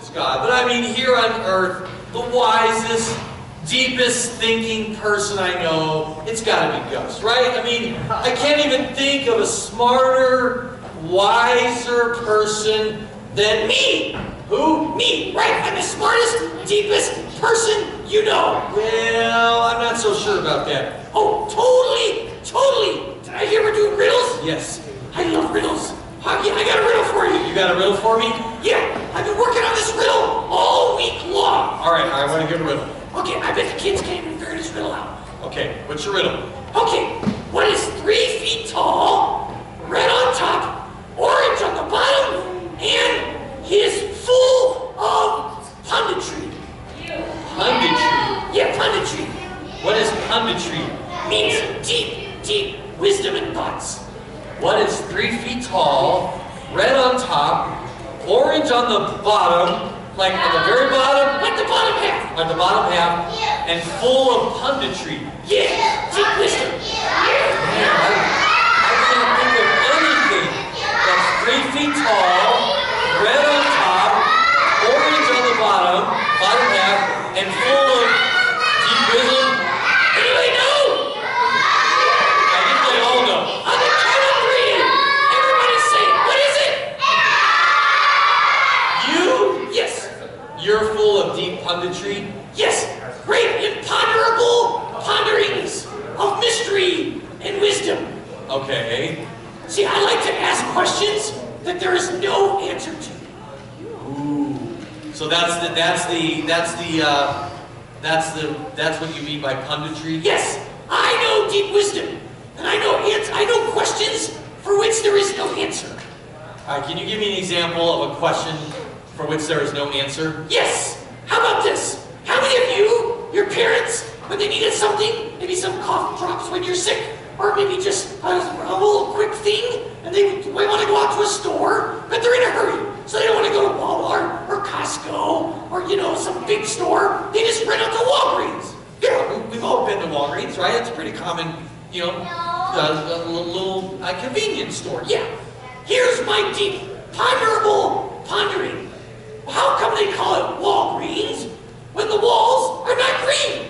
God. But I mean, here on earth, the wisest, deepest thinking person I know, it's got to be Gus, right? I mean, I can't even think of a smarter, wiser person than me. Who? Me, right? I'm the smartest, deepest person you know. Well, I'm not so sure about that. Oh, totally, totally. Did I hear we're doing riddles? Yes. I love riddles. Hockey, I got a riddle for you. You got a riddle for me? Yeah, I've been working on this riddle all week long. All right, I want to get a riddle. Okay, I bet the kids can't even figure this riddle out. Okay, what's your riddle? Okay, what is 3 feet tall, red on top, orange on the bottom, and is full of punditry? Punditry? Yeah, punditry. What is punditry? Means deep, deep wisdom and thoughts. What is 3 feet tall, red on top, orange on the bottom, like at the very bottom? Like the bottom half. Like the bottom half, and full of punditry. Yeah, deep wisdom. Man, I can't think of anything that's 3 feet tall, red on top, orange on the bottom half, and full of deep wisdom. Anybody know? I think they all know. On the count of 3, everybody say it. What is it? You? Yes. You're full of deep punditry? Yes. Great imponderable ponderings of mystery and wisdom. Okay. See, I like to ask questions that there is no answer to. Ooh. So that's what you mean by punditry? Yes. I know deep wisdom, and I know questions for which there is no answer. All right, can you give me an example of a question for which there is no answer? Yes. How about this? How many of you, your parents, when they needed something, maybe some cough drops when you're sick, or maybe just a little quick thing, and they want to go out to a store, but they're in a hurry, so they don't want to go to Walmart or Costco or, some big store. They just run out to Walgreens. Yeah, we've all been to Walgreens, right? It's a pretty common, little convenience store. Yeah. Here's my deep, ponderable pondering. How come they call it Walgreens when the walls are not green?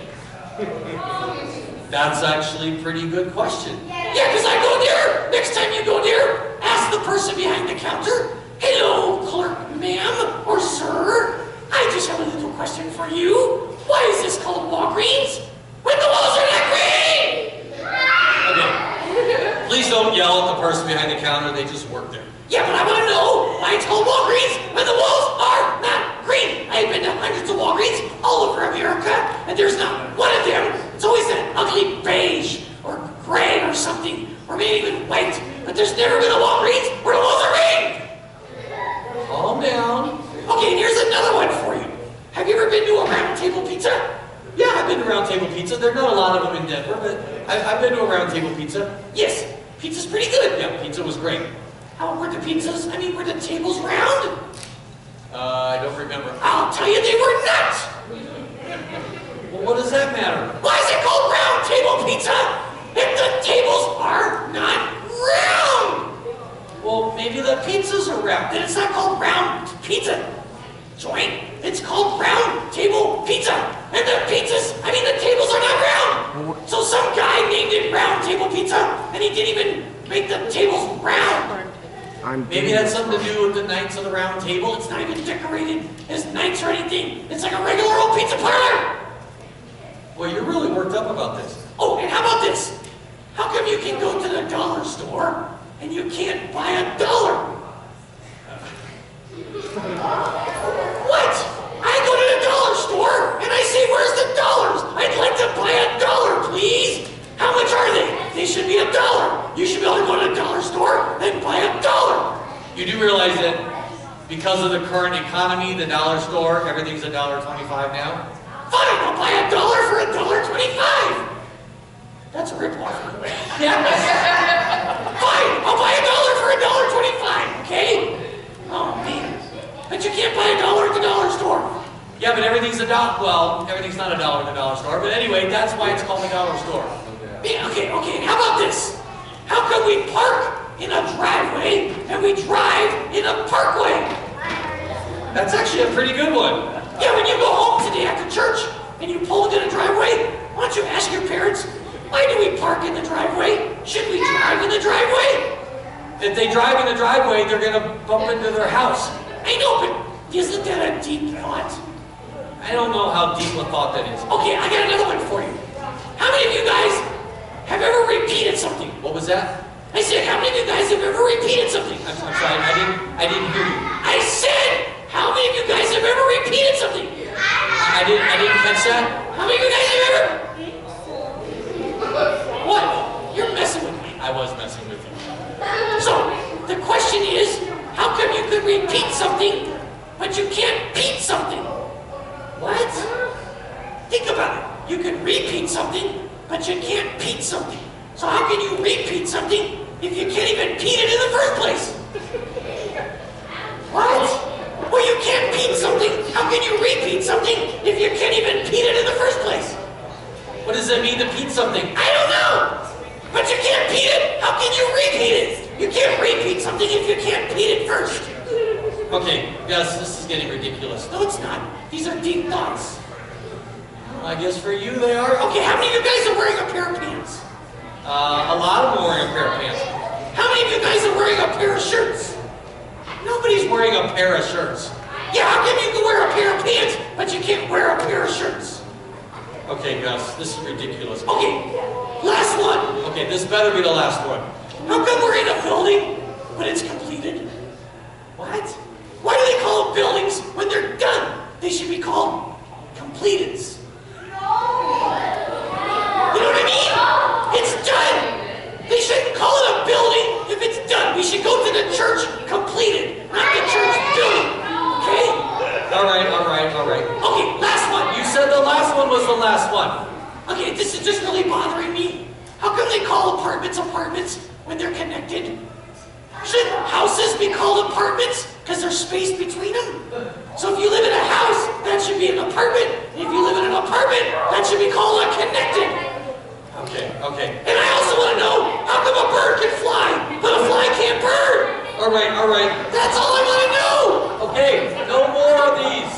That's actually a pretty good question. Yeah, because I go there. Next time you go there, ask the person behind the counter, "Hello, clerk, ma'am, or sir. I just have a little question for you. Why is this called Walgreens when the walls are not green?" Okay. Please don't yell at the person behind the counter. They just work there. Yeah, but I want to know why it's called Walgreens when the walls are not green. I've been to hundreds of Walgreens all over America, and there's not one of them. It's always that ugly beige or gray or something, or maybe even white. But there's never been a Walgreens where the walls are green. Calm down. Okay, here's another one for you. Have you ever been to a Round Table Pizza? Yeah, I've been to Round Table Pizza. There are not a lot of them in Denver, but I've been to a Round Table Pizza. Yes, pizza's pretty good. Yeah, pizza was great. How were the pizzas? Were the tables round? I don't remember. I'll tell you, they were not. Well, what does that matter? Why is it called Round Table Pizza if the tables are not round? Well, maybe the pizzas are round. Then it's not called Round Pizza Joint. It's called Round Table Pizza. And the tables are not round. So some guy named it Round Table Pizza, and he didn't even make the tables round. Maybe it had something to do with the Knights of the Round Table. It's not even decorated as knights or anything. It's like a regular old pizza parlor. Well, you're really worked up about this. Oh, and how about this? How come you can go to the dollar store and you can't buy $1? What? I go to the dollar store and I say, "Where's the dollars? I'd like to buy $1, please." How much are they? They should be $1. You should be able to go to the dollar store and buy $1. You do realize that because of the current economy, the dollar store, everything's $1.25 now? Fine, I'll buy $1 for $1.25. That's a ripoff. Yeah. Fine, I'll buy $1 for $1.25, okay? Oh, man. But you can't buy $1 at the dollar store. Yeah, but everything's $1. Well, everything's not $1 at the dollar store, but anyway, that's why it's called the dollar store. Yeah, okay, how about this? How come we park in a driveway and we drive in a parkway? That's actually a pretty good one. Yeah, when you go home today after church and you pull into the driveway, why don't you ask your parents, why do we park in the driveway? Should we drive in the driveway? If they drive in the driveway, they're going to bump into their house. I know, but isn't that a deep thought? I don't know how deep a thought that is. Okay, I got another one for you. How many of you guys have ever repeated something? What was that? I said, how many of you guys have ever repeated something? I'm sorry, I didn't hear you. I said, how many of you guys have ever repeated something? I didn't catch that. How many of you guys have ever? What? You're messing with me. I was messing with you. So, the question is, how come you could repeat something, but you can't beat something? What? Think about it. You can repeat something, but you can't beat something. So how can you repeat something if you can't even beat it in the first place? What? Well, you can't beat something. How can you repeat something if you can't even beat it in the first place? What does that mean to beat something? I don't know. But you can't beat it. How can you repeat it? You can't repeat something if you can't beat it first. Okay, guys, this is getting ridiculous. No, it's not. These are deep thoughts. I guess for you they are. Okay, how many of you guys are wearing a pair of pants? A lot of them are wearing a pair of pants. How many of you guys are wearing a pair of shirts? Nobody's wearing a pair of shirts. Yeah, how come you can wear a pair of pants, but you can't wear a pair of shirts? Okay, Gus, this is ridiculous. Okay, last one. Okay, this better be the last one. How come we're in a building, but it's completed? What? Why do they call them buildings when they're done? They should be called completeds. You know what I mean? It's done. They shouldn't call it a building if it's done. We should go to the church completed, not the church building. Okay? All right. Okay, last one. You said the last one was the last one. Okay, this is just really bothering me. How come they call apartments when they're connected? Shouldn't houses be called apartments because there's space between them? So if you live in a house, that should be an apartment. And if you live in an apartment, that should be called a connected. Okay. And I also want to know, how come a bird can fly, but a fly can't bird? All right. That's all I want to know. Okay, no more of these.